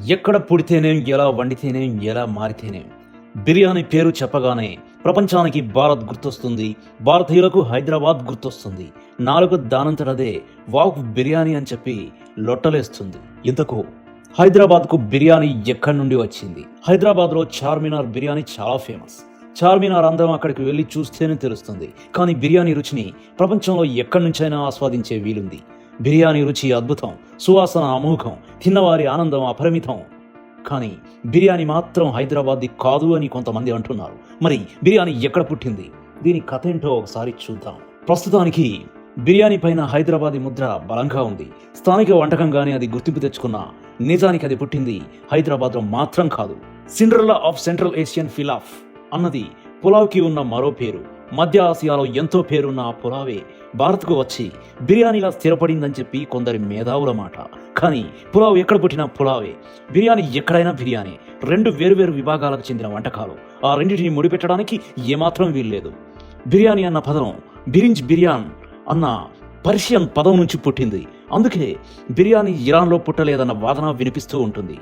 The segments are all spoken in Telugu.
ఎక్కడ పుడితేనేం, ఎలా వండితేనేం, ఎలా మారితేనేం బిర్యానీ పేరు చెప్పగానే ప్రపంచానికి భారత్ గుర్తొస్తుంది, భారతీయులకు హైదరాబాద్ గుర్తొస్తుంది. నాలుగు దానంతటదే వావ్ బిర్యానీ అని చెప్పి లొట్టలేస్తుంది. ఇంతకు హైదరాబాద్కు బిర్యానీ ఎక్కడి నుండి వచ్చింది? హైదరాబాద్లో చార్మినార్ బిర్యానీ చాలా ఫేమస్. చార్మినార్ అందరం అక్కడికి వెళ్ళి చూస్తేనే తెలుస్తుంది. కానీ బిర్యానీ రుచిని ప్రపంచంలో ఎక్కడి నుంచైనా ఆస్వాదించే వీలుంది. బిర్యానీ రుచి అద్భుతం, సువాసన అమోఘం, తిన్నవారి ఆనందం అపరిమితం. కానీ బిర్యానీ మాత్రం హైదరాబాద్ది కాదు అని కొంతమంది అంటున్నారు. మరి బిర్యానీ ఎక్కడ పుట్టింది? దీని కథ ఏంటో ఒకసారి చూద్దాం. ప్రస్తుతానికి బిర్యానీ పైన హైదరాబాదీ ముద్ర బలంగా ఉంది. స్థానిక వంటకంగానే అది గుర్తింపు తెచ్చుకున్న నిజానికి అది పుట్టింది హైదరాబాద్లో మాత్రం కాదు. సిండ్రెల్లా ఆఫ్ సెంట్రల్ ఏషియన్ ఫిలాఫ్ అన్నది పులావ్కి ఉన్న మరో పేరు. మధ్య ఆసియాలో ఎంతో పేరున్న ఆ పులావే భారత్కు వచ్చి బిర్యానీలా స్థిరపడిందని చెప్పి కొందరి మేధావుల మాట. కానీ పులావ్ ఎక్కడ పుట్టినా పులావే, బిర్యానీ ఎక్కడైనా బిర్యానీ. రెండు వేరువేరు విభాగాలకు చెందిన వంటకాలు. ఆ రెండింటిని ముడిపెట్టడానికి ఏమాత్రం వీల్లేదు. బిర్యానీ అన్న పదం బిరింజ్ బిర్యాన్ అన్న పర్షియన్ పదం నుంచి పుట్టింది. అందుకే బిర్యానీ ఇరాన్లో పుట్టలేదన్న వాదన వినిపిస్తూ ఉంటుంది.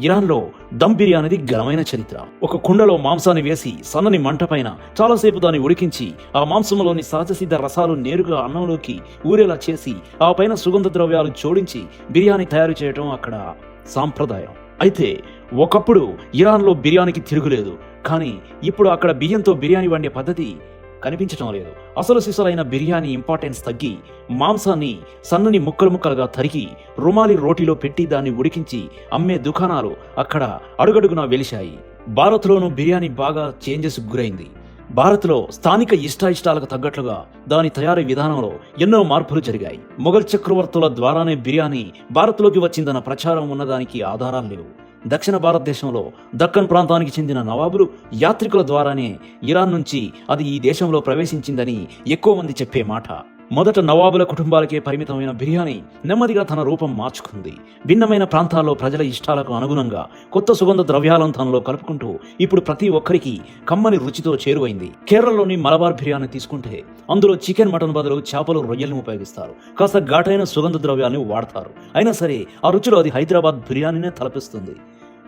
ఇరాన్లో దమ్ బిర్యానీది ఘనమైన చరిత్ర. ఒక కుండలో మాంసాన్ని వేసి సన్నని మంట పైన చాలాసేపు దాన్ని ఉడికించి ఆ మాంసంలోని సహజసిద్ధ రసాలు నేరుగా అన్నంలోకి ఊరేలా చేసి ఆ పైన సుగంధ ద్రవ్యాలు జోడించి బిర్యానీ తయారు చేయడం అక్కడ సాంప్రదాయం. అయితే ఒకప్పుడు ఇరాన్లో బిర్యానీకి తిరుగులేదు. కానీ ఇప్పుడు అక్కడ బియ్యంతో బిర్యానీ వండే పద్ధతి కనిపించడం లేదు. అసలు సిసలైన బిర్యానీ ఇంపార్టెన్స్ తగ్గి మాంసాన్ని సన్నని ముక్కలు ముక్కలుగా తరిగి రుమాలి రోటీలో పెట్టి దాన్ని ఉడికించి అమ్మే దుకాణాలు అక్కడ అడుగడుగునా వెలిశాయి. భారత్లోనూ బిర్యానీ బాగా చేంజెస్ గురైంది. భారత్లో స్థానిక ఇష్టాయిష్టాలకు తగ్గట్లుగా దాని తయారీ విధానంలో ఎన్నో మార్పులు జరిగాయి. మొఘల్ చక్రవర్తుల ద్వారానే బిర్యానీ భారత్లోకి వచ్చిందన్న ప్రచారం ఉన్నదానికి ఆధారాలు లేవు. దక్షిణ భారతదేశంలో దక్కన్ ప్రాంతానికి చెందిన నవాబులు యాత్రికుల ద్వారానే ఇరాన్ నుంచి అది ఈ దేశంలో ప్రవేశించిందని ఎక్కువ మంది చెప్పే మాట. మొదట నవాబుల కుటుంబాలకే పరిమితమైన బిర్యానీ నెమ్మదిగా తన రూపం మార్చుకుంది. భిన్నమైన ప్రాంతాల్లో ప్రజల ఇష్టాలకు అనుగుణంగా కొత్త సుగంధ ద్రవ్యాలను తనలో కలుపుకుంటూ ఇప్పుడు ప్రతి ఒక్కరికి కమ్మని రుచితో చేరువైంది. కేరళలోని మలబార్ బిర్యానీ తీసుకుంటే అందులో చికెన్, మటన్ బదులు చేపలు, రొయ్యలను ఉపయోగిస్తారు. కాస్త ఘాటైన సుగంధ ద్రవ్యాలను వాడతారు. అయినా సరే ఆ రుచిలో అది హైదరాబాద్ బిర్యానీనే తలపిస్తుంది.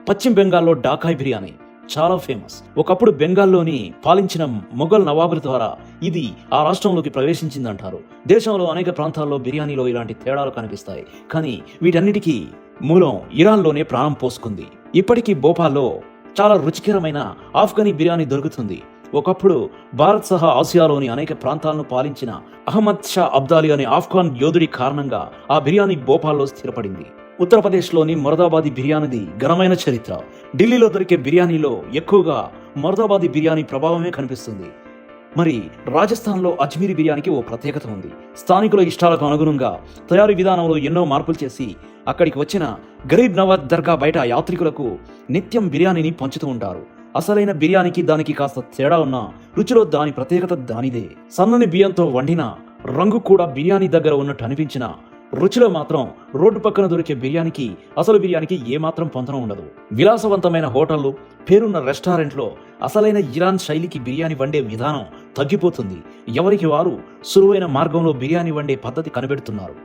పశ్చిమ బెంగాల్లో డాకాయ్ బిర్యానీ చాలా ఫేమస్. ఒకప్పుడు బెంగాల్లోని పాలించిన మొఘల్ నవాబుల ద్వారా ఇది ఆ రాష్ట్రంలోకి ప్రవేశించిందంటారు. దేశంలో అనేక ప్రాంతాల్లో బిర్యానీలో ఇలాంటి తేడాలు కనిపిస్తాయి. కానీ వీటన్నిటికీ మూలం ఇరాన్లోనే ప్రాణం పోసుకుంది. ఇప్పటికీ భోపాల్లో చాలా రుచికరమైన ఆఫ్ఘనీ బిర్యానీ దొరుకుతుంది. ఒకప్పుడు భారత్ సహా ఆసియాలోని అనేక ప్రాంతాలను పాలించిన అహ్మద్ షా అబ్దాలీ అనే ఆఫ్ఘాన్ యోధుడి కారణంగా ఆ బిర్యానీ భోపాల్లో స్థిరపడింది. ఉత్తరప్రదేశ్లోని మొరదాబాదీ బిర్యానీది ఘనమైన చరిత్ర. ఢిల్లీలో దొరికే బిర్యానీలో ఎక్కువగా మొరదాబాదీ బిర్యానీ ప్రభావమే కనిపిస్తుంది. మరి రాజస్థాన్లో అజ్మీరీ బిర్యానీకి ఓ ప్రత్యేకత ఉంది. స్థానికుల ఇష్టాలకు అనుగుణంగా తయారీ విధానంలో ఎన్నో మార్పులు చేసి అక్కడికి వచ్చిన గరీబ్ నవాజ్ దర్గా బయట యాత్రికులకు నిత్యం బిర్యానీని పంచుతూ ఉంటారు. అసలైన బిర్యానీకి దానికి కాస్త తేడా ఉన్న రుచిలో దాని ప్రత్యేకత దానిదే. సన్నని బియ్యంతో వండిన రంగు కూడా బిర్యానీ దగ్గర ఉన్నట్టు అనిపించిన రుచిలో మాత్రం రోడ్డు పక్కన దొరికే బిర్యానీకి, అసలు బిర్యానీకి ఏమాత్రం పొంతన ఉండదు. విలాసవంతమైన హోటళ్లు, పేరున్న రెస్టారెంట్లో అసలైన ఇరాన్ శైలికి బిర్యానీ వండే విధానం తగ్గిపోతుంది. ఎవరికి వారు సులువైన మార్గంలో బిర్యానీ వండే పద్ధతి కనిపెడుతున్నారు.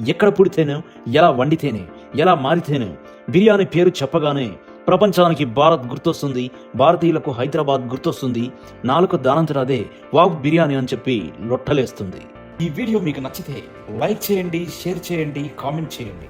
ఎక్కడ పుడితేనే, ఎలా వండితేనే, ఎలా మారితేనే బిర్యానీ పేరు చెప్పగానే ప్రపంచానికి భారత్ గుర్తొస్తుంది, భారతీయులకు హైదరాబాద్ గుర్తొస్తుంది. నాలుగు దానంతట అదే వావ్ బిర్యానీ అని చెప్పి లొట్టలేస్తుంది. ఈ వీడియో మీకు నచ్చితే లైక్ చేయండి, షేర్ చేయండి, కామెంట్ చేయండి.